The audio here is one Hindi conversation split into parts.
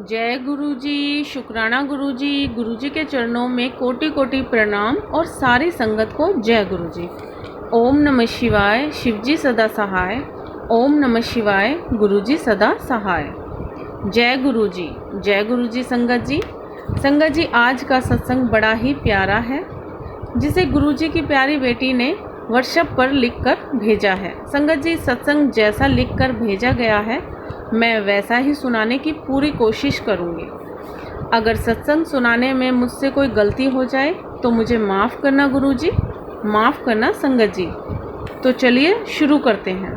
जय गुरु जी। शुक्राना गुरु जी। गुरु जी के चरणों में कोटि कोटि प्रणाम और सारी संगत को जय गुरु जी। ओम नमः शिवाय। शिव जी सदा सहाय। ओम नमः शिवाय। गुरु जी सदा सहाय। जय गुरु जी। जय गुरु जी। संगत जी, आज का सत्संग बड़ा ही प्यारा है, जिसे गुरु जी की प्यारी बेटी ने व्हाट्सएप पर लिखकर भेजा है। संगत जी, सत्संग जैसा लिखकर भेजा गया है मैं वैसा ही सुनाने की पूरी कोशिश करूँगी। अगर सत्संग सुनाने में मुझसे कोई गलती हो जाए तो मुझे माफ़ करना गुरु जी, माफ़ करना संगत जी। तो चलिए शुरू करते हैं।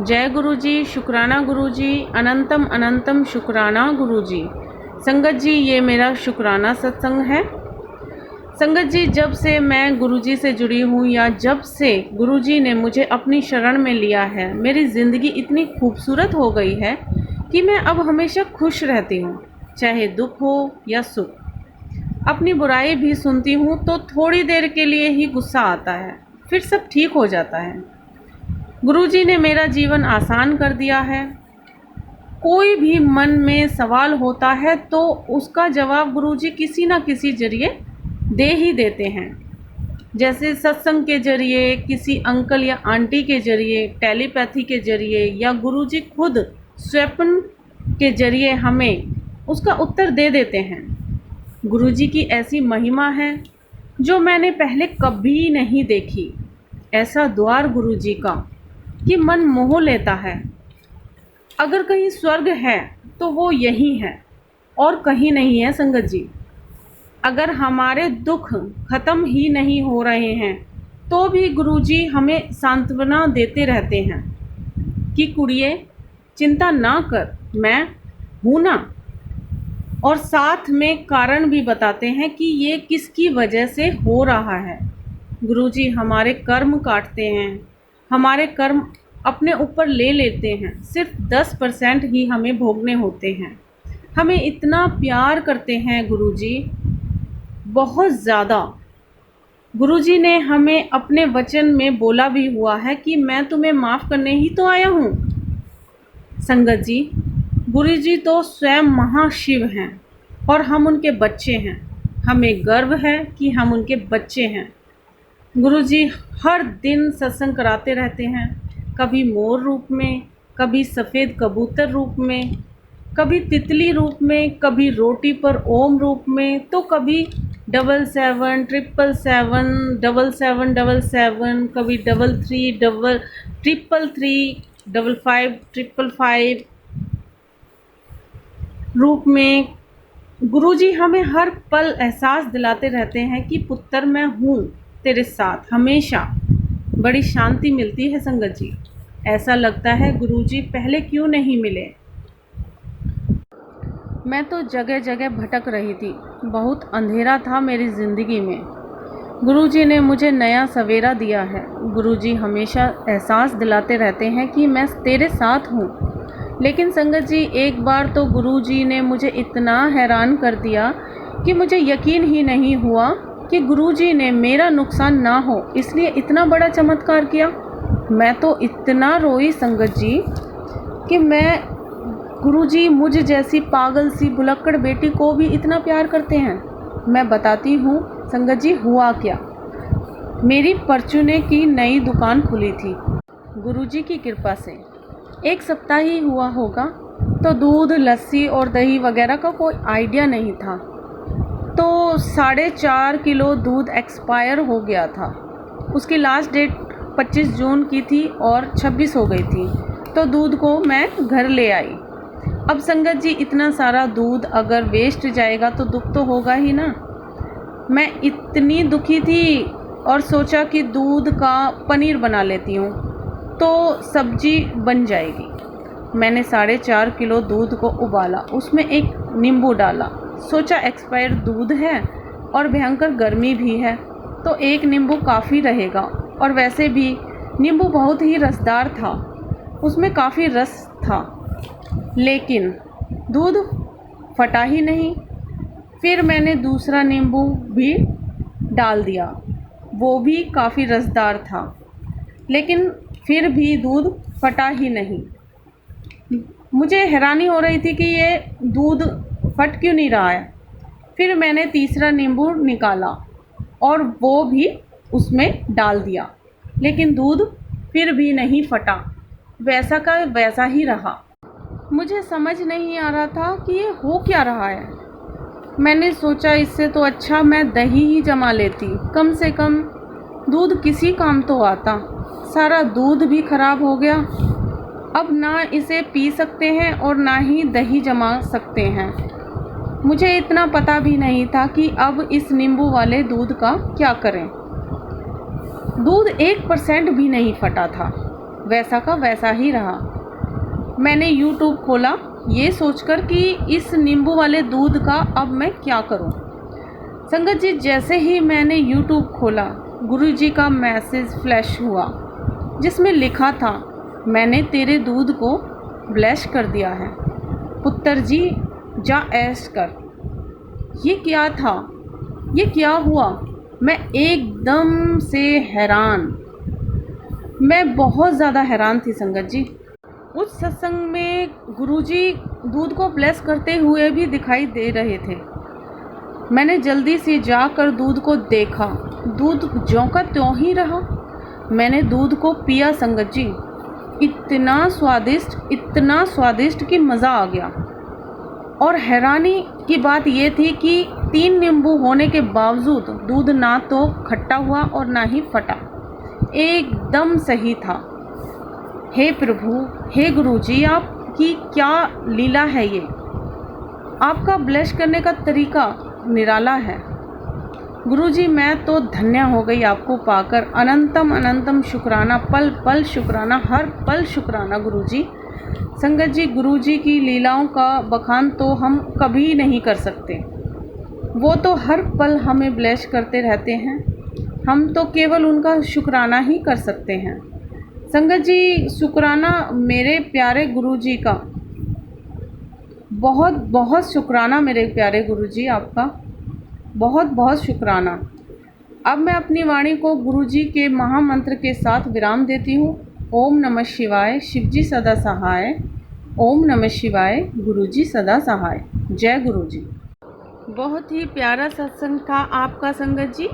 जय गुरु जी। शुक्राना गुरु जी। अनंतम अनंतम शुक्राना गुरु जी। संगत जी, ये मेरा शुक्राना सत्संग है। संगत जी, जब से मैं गुरुजी से जुड़ी हूँ या जब से गुरुजी ने मुझे अपनी शरण में लिया है, मेरी ज़िंदगी इतनी खूबसूरत हो गई है कि मैं अब हमेशा खुश रहती हूँ, चाहे दुख हो या सुख। अपनी बुराई भी सुनती हूँ तो थोड़ी देर के लिए ही गुस्सा आता है, फिर सब ठीक हो जाता है। गुरुजी ने मेरा जीवन आसान कर दिया है। कोई भी मन में सवाल होता है तो उसका जवाब गुरुजी किसी न किसी जरिए दे ही देते हैं। जैसे सत्संग के जरिए, किसी अंकल या आंटी के जरिए, टेलीपैथी के जरिए या गुरुजी खुद स्वप्न के जरिए हमें उसका उत्तर दे देते हैं। गुरुजी की ऐसी महिमा है जो मैंने पहले कभी नहीं देखी। ऐसा द्वार गुरुजी का कि मन मोह लेता है। अगर कहीं स्वर्ग है तो वो यही है और कहीं नहीं है संगत जी। अगर हमारे दुख ख़त्म ही नहीं हो रहे हैं तो भी गुरुजी हमें सांत्वना देते रहते हैं कि कुड़िए चिंता ना कर, मैं हूँ ना। और साथ में कारण भी बताते हैं कि ये किसकी वजह से हो रहा है। गुरुजी हमारे कर्म काटते हैं, हमारे कर्म अपने ऊपर ले लेते हैं। सिर्फ 10% ही हमें भोगने होते हैं। हमें इतना प्यार करते हैं गुरुजी, बहुत ज़्यादा। गुरुजी ने हमें अपने वचन में बोला भी हुआ है कि मैं तुम्हें माफ़ करने ही तो आया हूँ। संगत जी, गुरुजी तो स्वयं महाशिव हैं और हम उनके बच्चे हैं। हमें गर्व है कि हम उनके बच्चे हैं। गुरुजी हर दिन सत्संग कराते रहते हैं, कभी मोर रूप में, कभी सफ़ेद कबूतर रूप में, कभी तितली रूप में, कभी रोटी पर ओम रूप में, तो कभी 77 777 7777, कभी 33 333 55 555 रूप में। गुरुजी हमें हर पल एहसास दिलाते रहते हैं कि पुत्र मैं हूँ तेरे साथ हमेशा। बड़ी शांति मिलती है संगत जी। ऐसा लगता है गुरुजी पहले क्यों नहीं मिले। मैं तो जगह जगह भटक रही थी, बहुत अंधेरा था मेरी ज़िंदगी में। गुरुजी ने मुझे नया सवेरा दिया है। गुरुजी हमेशा एहसास दिलाते रहते हैं कि मैं तेरे साथ हूँ। लेकिन संगत जी, एक बार तो गुरुजी ने मुझे इतना हैरान कर दिया कि मुझे यकीन ही नहीं हुआ कि गुरुजी ने मेरा नुकसान ना हो इसलिए इतना बड़ा चमत्कार किया। मैं तो इतना रोई संगत जी कि गुरुजी मुझ जैसी पागल सी भुलक्कड़ बेटी को भी इतना प्यार करते हैं। मैं बताती हूँ संगत जी हुआ क्या। मेरी परचूने की नई दुकान खुली थी गुरुजी की कृपा से। एक सप्ताह ही हुआ होगा, तो दूध, लस्सी और दही वगैरह का कोई आइडिया नहीं था। तो 4.5 किलो दूध एक्सपायर हो गया था। उसकी लास्ट डेट 25 जून की थी और 26 हो गई थी। तो दूध को मैं घर ले आई। अब संगत जी, इतना सारा दूध अगर वेस्ट जाएगा तो दुख तो होगा ही ना। मैं इतनी दुखी थी और सोचा कि दूध का पनीर बना लेती हूँ तो सब्जी बन जाएगी। मैंने 4.5 किलो दूध को उबाला, उसमें एक नींबू डाला। सोचा एक्सपायर दूध है और भयंकर गर्मी भी है तो एक नींबू काफ़ी रहेगा। और वैसे भी नींबू बहुत ही रसदार था, उसमें काफ़ी रस था। लेकिन दूध फटा ही नहीं। फिर मैंने दूसरा नींबू भी डाल दिया, वो भी काफ़ी रसदार था, लेकिन फिर भी दूध फटा ही नहीं। मुझे हैरानी हो रही थी कि ये दूध फट क्यों नहीं रहा है। फिर मैंने तीसरा नींबू निकाला और वो भी उसमें डाल दिया, लेकिन दूध फिर भी नहीं फटा, वैसा का वैसा ही रहा। मुझे समझ नहीं आ रहा था कि ये हो क्या रहा है। मैंने सोचा इससे तो अच्छा मैं दही ही जमा लेती, कम से कम दूध किसी काम तो आता। सारा दूध भी खराब हो गया। अब ना इसे पी सकते हैं और ना ही दही जमा सकते हैं। मुझे इतना पता भी नहीं था कि अब इस नींबू वाले दूध का क्या करें। दूध 1% भी नहीं फटा था, वैसा का वैसा ही रहा। मैंने YouTube खोला ये सोचकर कि इस नींबू वाले दूध का अब मैं क्या करूं। संगत जी, जैसे ही मैंने YouTube खोला, गुरुजी का मैसेज फ्लैश हुआ जिसमें लिखा था, मैंने तेरे दूध को ब्लेस कर दिया है, पुत्र जी जा ऐश कर। ये क्या था, ये क्या हुआ? मैं एकदम से हैरान, मैं बहुत ज़्यादा हैरान थी संगत जी। उस सत्संग में गुरुजी दूध को ब्लेस करते हुए भी दिखाई दे रहे थे। मैंने जल्दी से जाकर दूध को देखा, दूध ज्यों का त्यों ही रहा। मैंने दूध को पिया संगत जी, इतना स्वादिष्ट कि मज़ा आ गया। और हैरानी की बात ये थी कि 3 नींबू होने के बावजूद दूध ना तो खट्टा हुआ और ना ही फटा, एकदम सही था। हे प्रभु, हे गुरुजी, आपकी क्या लीला है ये। आपका ब्लेस करने का तरीका निराला है। गुरुजी, मैं तो धन्य हो गई आपको पाकर। अनंतम अनंतम शुक्राना, पल पल शुक्राना, हर पल शुक्राना गुरुजी। संगत जी, गुरुजी की लीलाओं का बखान तो हम कभी नहीं कर सकते। वो तो हर पल हमें ब्लेस करते रहते हैं, हम तो केवल उनका शुक्राना ही कर सकते हैं। संगत जी, शुक्राना मेरे प्यारे गुरुजी का, बहुत बहुत शुक्राना मेरे प्यारे गुरुजी, आपका बहुत बहुत शुक्राना। अब मैं अपनी वाणी को गुरुजी के महामंत्र के साथ विराम देती हूँ। ओम नमः शिवाय, शिवजी सदा सहाय। ओम नमः शिवाय, गुरुजी सदा सहाय। जय गुरुजी। बहुत ही प्यारा सत्संग था आपका संगत जी।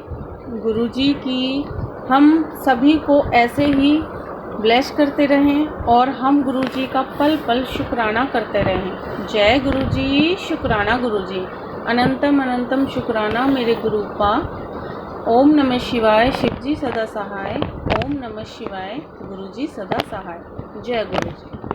गुरुजी की हम सभी को ऐसे ही ब्लेस करते रहें और हम गुरुजी का पल पल शुक्राना करते रहें। जय गुरुजी, शुक्राना गुरुजी, अनंतम अनंतम शुक्राना मेरे गुरुपा। ओम नमः शिवाय, शिवजी सदा सहाय। ओम नमः शिवाय, गुरुजी सदा सहाय। जय गुरुजी।